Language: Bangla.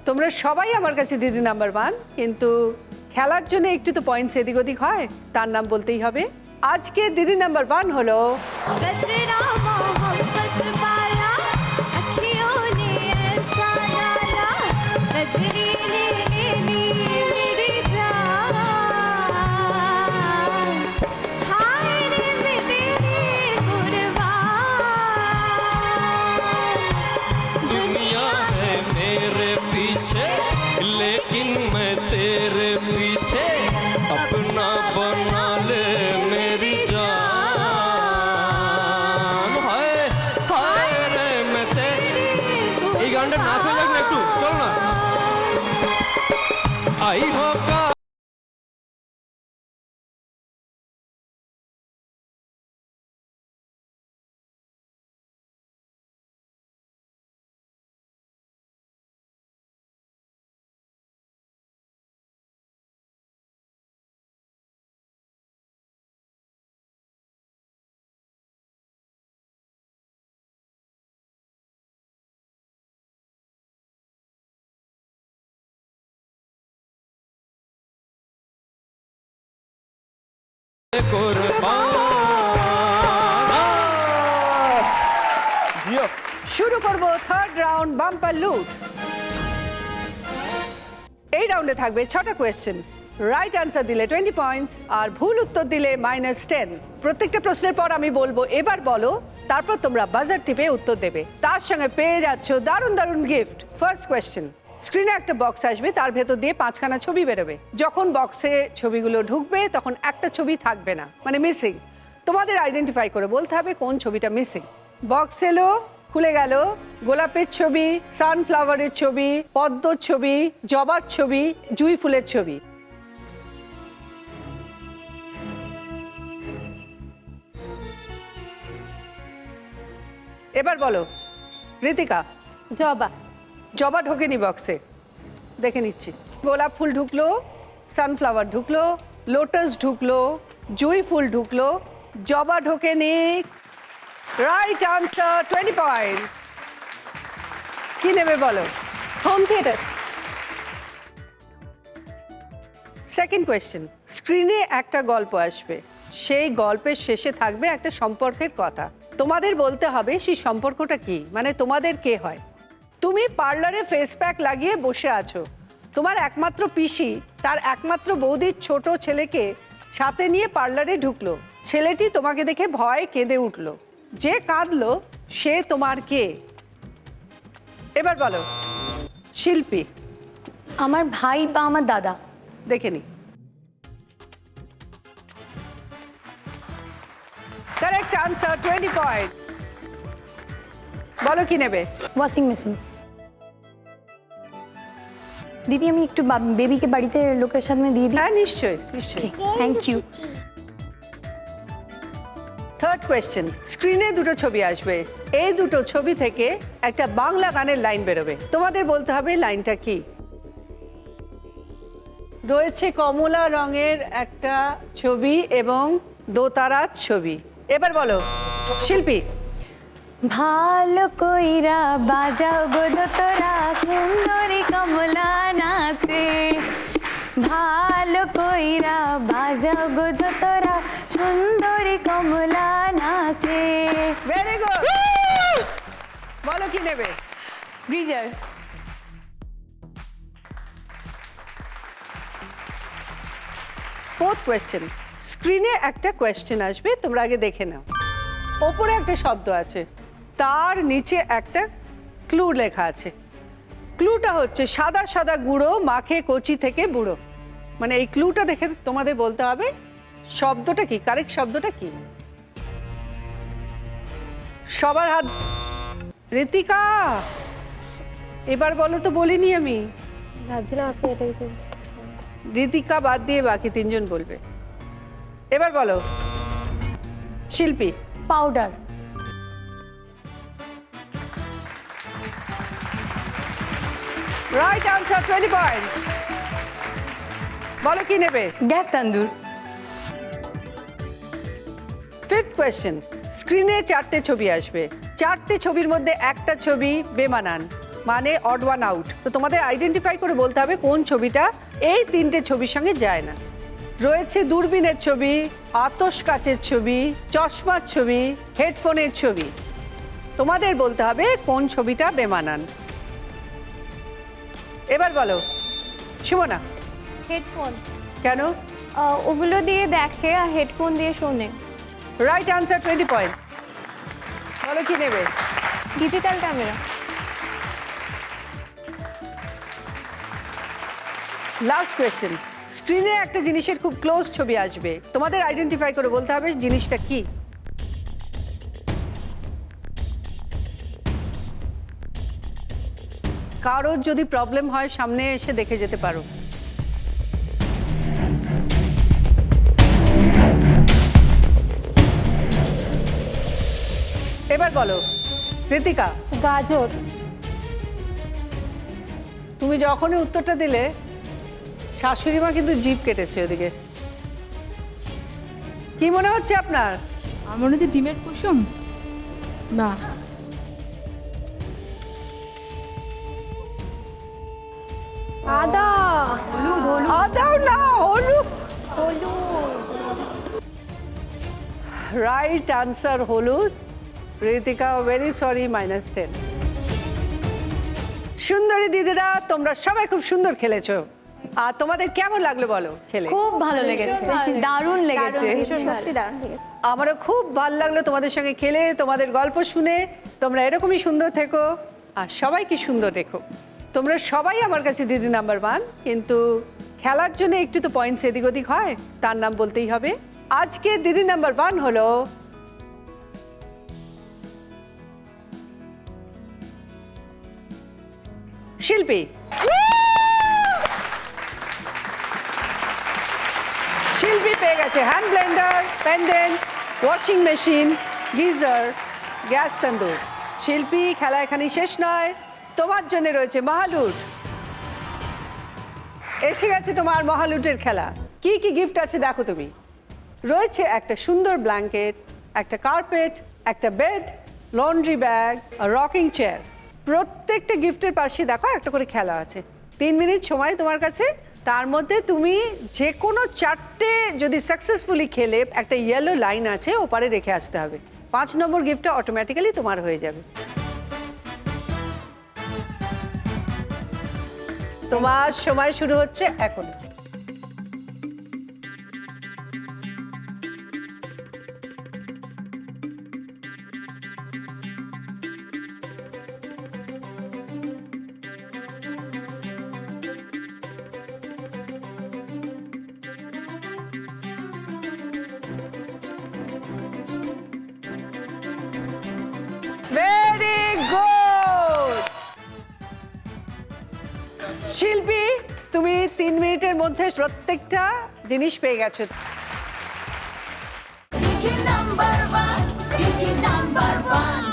তোমরা সবাই আমার কাছে দিদি নাম্বার 1, কিন্তু খেলার জন্য একটু তো পয়েন্টস এদিক ওদিক হয়, তার নাম বলতেই হবে। আজকে দিদি নাম্বার 1 হলো दुनिया है मेरे पीछे लेकिन मैं तेरे पीछे अपना बना ले मेरी जान हाय हाय रे मैं तेरे এই গানটা নাচ হয়ে যাক না একটু চলো না आई होगा শুরু করব থার্ড রাউন্ড বাম্পার লুট। এই রাউন্ডে থাকবে 6টা কোয়েশ্চেন। রাইট অ্যান্সার দিলে 20 পয়েন্টস, আর ভুল উত্তর দিলে -10। প্রত্যেকটা প্রশ্নের পর আমি বলবো এবার বলো, তারপর তোমরা বাজার টিপে উত্তর দেবে। তার সঙ্গে পেয়ে যাচ্ছ দারুণ দারুণ গিফট। ফার্স্ট কোয়েশ্চেন, স্ক্রিনে একটা বক্স আসবে, তার ভেতর দিয়ে 5খানা ছবি বেরোবে। যখন বক্সে ছবিগুলো ঢুকবে তখন একটা ছবি থাকবে না, মানে মিসিং। তোমাদের আইডেন্টিফাই করে বলতে হবে কোন ছবিটা মিসিং। বক্স এলো, খুলে গেল, গোলাপের ছবি, সানফ্লাওয়ারের ছবি, পদ্মর ছবি, জবার ছবি, জুঁই ফুলের ছবি। এবার বলো ঋতিকা। জবা। জবা ঢোকেনি বক্সে, দেখে নিচ্ছি। গোলাপ ফুল ঢুকলো, সানফ্লাওয়ার ঢুকলো, লোটাস ঢুকলো, জুঁই ফুল ঢুকলো, জবা ঢোকেনি। Right answer, 20 point. কি নেবে বলো? Home theatre. সেকেন্ড কোয়েশ্চেন, স্ক্রিনে একটা গল্প আসবে, সেই গল্পের শেষে থাকবে একটা সম্পর্কের কথা। তোমাদের বলতে হবে সেই সম্পর্কটা কি, মানে তোমাদের কে হয়। তুমি পার্লারে ফেস প্যাক লাগিয়ে বসে আছো, তোমার একমাত্র পিসি তার একমাত্র বৌদির ছোট ছেলেকে সাথে নিয়ে পার্লারে ঢুকলো। ছেলেটি তোমাকে দেখে ভয় কেঁদে উঠলো, যে কাঁদলো সে তোমার কে? এবার বলো। শিল্পী। আমার ভাই বা আমার দাদা। দেখে নি। Correct answer, 20 point. বলো কি নেবে? Washing machine. দিদি আমি একটু বেবিকে বাড়িতে লোকের সামনে দিয়ে দিই। হ্যাঁ নিশ্চয়ই নিশ্চয়ই। Thank you. থার্ড কোয়েশ্চেন, স্ক্রিনে দুটো ছবি আসবে, এই দুটো ছবি থেকে একটা বাংলা গানের লাইন বেরোবে। তোমাদের বলতে হবে লাইনটা কি। রয়েছে কমলা রঙের একটা ছবি এবং দোতারার ছবি। এবার বলো শিল্পী। ভালো কইরা বাজাও গো দোতরা সুন্দরী কমলা নাচে, ভালো কইরা বাজাও গো দোতরা সুন্দরী কমলা নাচে। Very good. বলো কি নেবে? ব্রিজার। ফোর্থ কোয়েশ্চেন, স্ক্রিনে একটা কোয়েশ্চেন আসবে, তোমরা আগে দেখে নাও। ওপরে একটা শব্দ আছে, তার নিচে একটা ক্লু লেখা আছে। ক্লুটা হচ্ছে সাদা সাদা গুঁড়ো মাখে কচি থেকে বুড়ো। মানে এই ক্লুটা দেখে তোমাদের বলতে হবে শব্দটা কি, কারেক্ট শব্দটা কি। সবার হাত। ঋতিকা এবার বলো তো, বলিনি আমি। ভাবছিলাম আপনি এটাই বলছেন। ঋতিকা বাদ দিয়ে বাকি 3 জন বলবে। এবার বলো শিল্পী। পাউডার। Right answer, 20 point. বলো কি নেবে? গ্যাস তন্দুর। ফিফথ কোয়েশ্চেন, স্ক্রিনে 4টে ছবি আসবে, 4টে ছবির মধ্যে একটা ছবি বেমানান, মানে অড ওয়ান আউট। তো তোমাদের আইডেন্টিফাই করে বলতে হবে কোন ছবিটা এই তিনটে ছবির সঙ্গে যায় না। রয়েছে দূরবীনের ছবি, আতশ কাচের ছবি, চশমার ছবি, হেডফোনের ছবি। তোমাদের বলতে হবে কোন ছবিটা বেমানান। এবার বলো সুমনা। হেডফোন, কেন? ওগুলো দিয়ে দেখে আর হেডফোন দিয়ে শোনে। Right answer, 20 point. বলো কি নেবে? Digital camera. Last question. স্ক্রিনে একটা জিনিসের খুব ক্লোজ ছবি আসবে, তোমাদের আইডেন্টিফাই করে বলতে হবে জিনিসটা কি। কারোর যদি প্রবলেম হয় সামনে এসে দেখে যেতে পারো। এবার বলো ঋতিকা। গাজর। তুমি যখনই উত্তরটা দিলে শাশুড়ি মা কিন্তু জিভ কেটেছে ওদিকে। কি মনে হচ্ছে আপনার? আমার মনে হচ্ছে ডিমের কুসুম। না, আদা। আদাও না, হলুদ। হলুদ। রাইট আনসার হলুদ। Ritika very sorry, -10। সুন্দরী দিদিরা, তোমরা সবাই খুব সুন্দর খেলেছো। আর তোমাদের কেমন লাগলো বলো খেলে? খুব ভালো লেগেছে, দারুণ লেগেছে। সত্যি দারুণ লেগেছে। আমারও খুব ভালো লাগলো তোমাদের সঙ্গে খেলে, তোমাদের গল্প শুনে। তোমরা এরকমই সুন্দর থেকো আর সবাইকে সুন্দর রেখো। তোমরা সবাই আমার কাছে দিদি নাম্বার 1, কিন্তু খেলার জন্য একটু তো পয়েন্টস এদিক ওদিক হয়, তার নাম বলতেই হবে। আজকে দিদি নাম্বার 1 হলো শিল্পী। শিল্পী পেয়ে গেছে hand blender, pendant, washing machine, geyser, gas tandoor. শিল্পী, খেলা এখানেই শেষ নয়, তোমার জন্য রয়েছে মহালুট। এসে গেছে তোমার মহালুটের খেলা। কি কি গিফট আছে দেখো তুমি। রয়েছে একটা সুন্দর ব্ল্যাঙ্কেট, একটা কার্পেট, একটা bed, laundry bag, rocking chair. প্রত্যেকটা গিফটের পাশে দেখো একটা করে খেলা আছে। 3 মিনিট সময় তোমার কাছে, তার মধ্যে তুমি যে কোনো 4টে যদি সাকসেসফুলি খেলে একটা ইয়েলো লাইন আছে ওপারে রেখে আসতে হবে। 5 নম্বর গিফটটা অটোমেটিক্যালি তোমার হয়ে যাবে। তোমার সময় শুরু হচ্ছে এখন। Very good. শিল্পী, তুমি 3 মিনিটের মধ্যে প্রত্যেকটা জিনিস পেয়ে গেছো। Digi number one, Digi number one.